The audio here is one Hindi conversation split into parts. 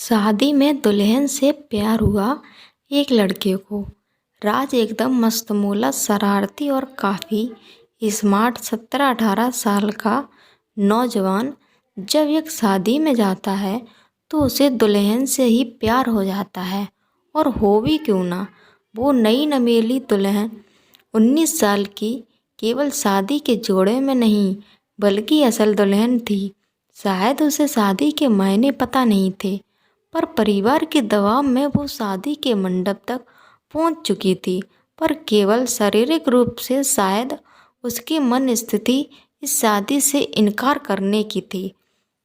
शादी में दुल्हन से प्यार हुआ एक लड़के को। राज एकदम मस्तमौला, शरारती और काफ़ी स्मार्ट 17-18 साल का नौजवान जब एक शादी में जाता है तो उसे दुल्हन से ही प्यार हो जाता है। और हो भी क्यों ना, वो नई नवेली दुल्हन 19 साल की केवल शादी के जोड़े में नहीं बल्कि असल दुल्हन थी। शायद उसे शादी के मायने पता नहीं थे, पर परिवार के दबाव में वो शादी के मंडप तक पहुंच चुकी थी। पर केवल शारीरिक रूप से शायद उसकी मन स्थिति इस शादी से इनकार करने की थी।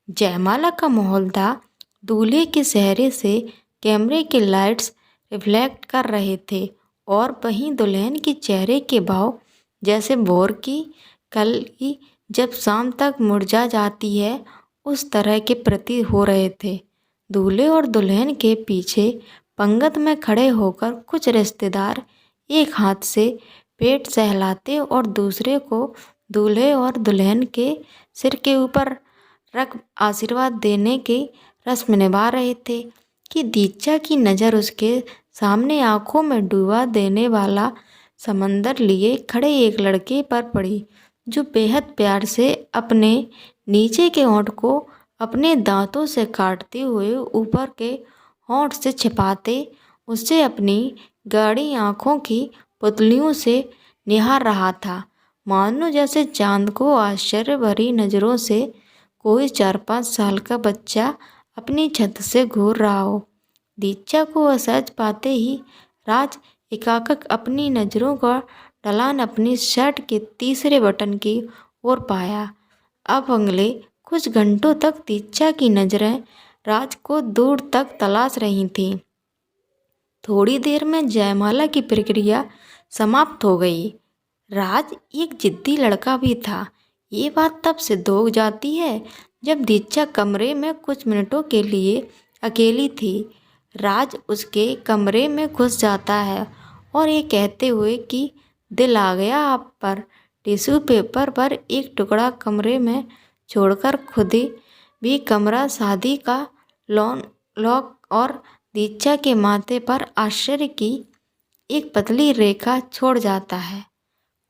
जयमाला का माहौल था। दूल्हे के चेहरे से कैमरे के लाइट्स रिफ्लेक्ट कर रहे थे और वहीं दुल्हन के चेहरे के भाव जैसे भोर की कली जब शाम तक मुरझा जाती है उस तरह के प्रतीत हो रहे थे। दूल्हे और दुल्हन के पीछे पंगत में खड़े होकर कुछ रिश्तेदार एक हाथ से पेट सहलाते और दूसरे को दूल्हे और दुल्हन के सिर के ऊपर रख आशीर्वाद देने की रस्म निभा रहे थे कि दीक्षा की नज़र उसके सामने आंखों में डुबा देने वाला समंदर लिए खड़े एक लड़के पर पड़ी, जो बेहद प्यार से अपने नीचे के होंठ को अपने दांतों से काटते हुए ऊपर के होंठ से छिपाते उसे अपनी गाढ़ी आंखों की पुतलियों से निहार रहा था, मानो जैसे चांद को आश्चर्य भरी नज़रों से कोई 4-5 साल का बच्चा अपनी छत से घूर रहा हो। दीक्षा को असहज पाते ही राज एकाएक अपनी नज़रों का ढलान अपनी शर्ट के तीसरे बटन की ओर पाया। अब अगले कुछ घंटों तक दीक्षा की नज़रें राज को दूर तक तलाश रही थीं। थोड़ी देर में जयमाला की प्रक्रिया समाप्त हो गई। राज एक जिद्दी लड़का भी था। ये बात तब सिद्ध हो जाती है जब दीक्षा कमरे में कुछ मिनटों के लिए अकेली थी। राज उसके कमरे में घुस जाता है और ये कहते हुए कि दिल आ गया आप पर, टिश्यू पेपर पर एक टुकड़ा कमरे में छोड़कर खुद ही भी कमरा शादी का लॉक और दीक्षा के माथे पर आश्चर्य की एक पतली रेखा छोड़ जाता है।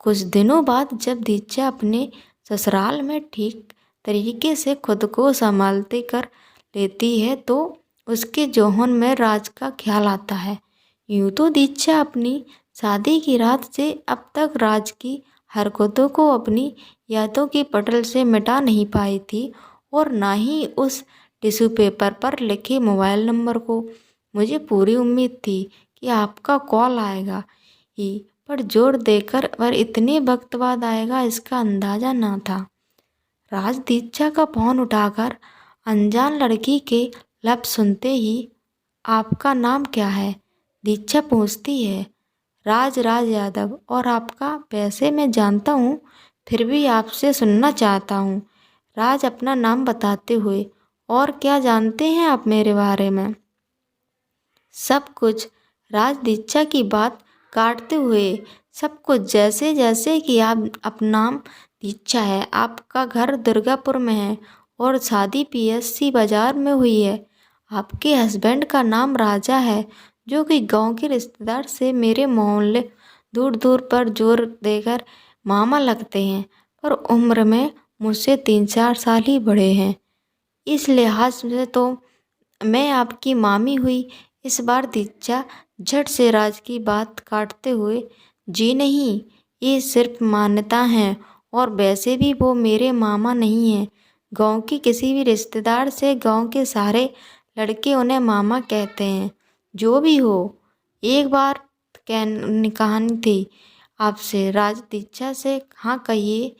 कुछ दिनों बाद जब दीक्षा अपने ससुराल में ठीक तरीके से खुद को संभालते कर लेती है तो उसके जौहन में राज का ख्याल आता है। यूँ तो दीक्षा अपनी शादी की रात से अब तक राज की हरकतों को अपनी यादों के पटल से मिटा नहीं पाई थी और ना ही उस टिश्यू पेपर पर लिखे मोबाइल नंबर को। मुझे पूरी उम्मीद थी कि आपका कॉल आएगा ही, पर जोर देकर पर इतने वक्त बाद आएगा इसका अंदाज़ा ना था। राज दीक्षा का फोन उठाकर अनजान लड़की के लफ्ज़ सुनते ही, आपका नाम क्या है? दीक्षा पूछती है। राज यादव। और आपका? वैसे मैं जानता हूँ, फिर भी आपसे सुनना चाहता हूँ। राज अपना नाम बताते हुए। और क्या जानते हैं आप मेरे बारे में? सब कुछ। राज दीक्षा की बात काटते हुए। सब कुछ, जैसे जैसे कि आप नाम दीक्षा है, आपका घर दुर्गापुर में है और शादी PSC बाजार में हुई है। आपके हस्बैंड का नाम राजा है, जो कि गांव के रिश्तेदार से मेरे मोहल्ले दूर दूर पर जोर देकर मामा लगते हैं, पर उम्र में मुझसे 3-4 साल ही बड़े हैं। इस लिहाज से तो मैं आपकी मामी हुई। इस बार दीक्षा झट से राज की बात काटते हुए, जी नहीं, ये सिर्फ मान्यता है और वैसे भी वो मेरे मामा नहीं हैं। गांव की किसी भी रिश्तेदार से गांव के सारे लड़के उन्हें मामा कहते हैं। जो भी हो, एक बार कहानी थी आपसे। राज दीक्षा से, हाँ कहिए।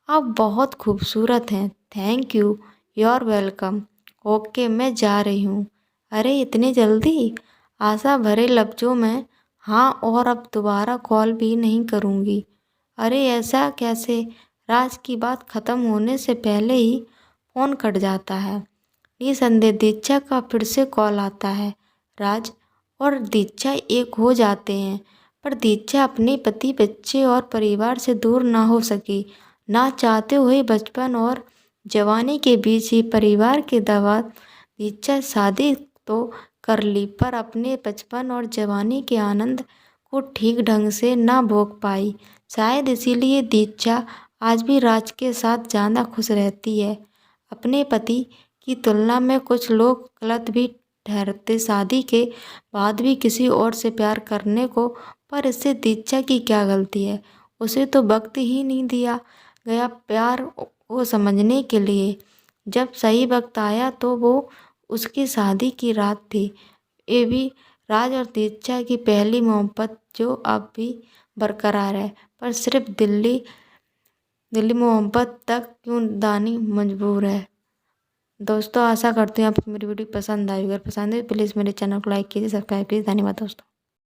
आप बहुत खूबसूरत हैं। Thank you, you are welcome. Okay, मैं जा रही हूँ। अरे इतनी जल्दी? आशा भरे लफ्ज़ों में हाँ, और अब दोबारा कॉल भी नहीं करूँगी। अरे ऐसा कैसे? राज की बात ख़त्म होने से पहले ही फ़ोन कट जाता है। निसंदेह दीक्षा का फिर से कॉल आता है। राज और दीक्षा एक हो जाते हैं, पर दीक्षा अपने पति, बच्चे और परिवार से दूर ना हो सकी। ना चाहते हुए बचपन और जवानी के बीच ही परिवार के दबाव दीक्षा शादी तो कर ली, पर अपने बचपन और जवानी के आनंद को ठीक ढंग से ना भोग पाई। शायद इसीलिए दीक्षा आज भी राज के साथ ज़्यादा खुश रहती है। अपने पति की तुलना में कुछ लोग गलत भी ठहरते शादी के बाद भी किसी और से प्यार करने को, पर इससे दीक्षा की क्या गलती है? उसे तो वक्त ही नहीं दिया गया प्यार को समझने के लिए। जब सही वक्त आया तो वो उसकी शादी की रात थी। ये भी राज और दीक्षा की पहली मोहब्बत जो अब भी बरकरार है, पर सिर्फ दिल्ली दिल्ली मोहब्बत तक क्यों दानी मजबूर है। दोस्तों आशा करती हूँ आपको मेरी वीडियो पसंद आई। अगर पसंद है प्लीज़ मेरे चैनल को लाइक कीजिए, सब्सक्राइब कीजिए। धन्यवाद दोस्तों।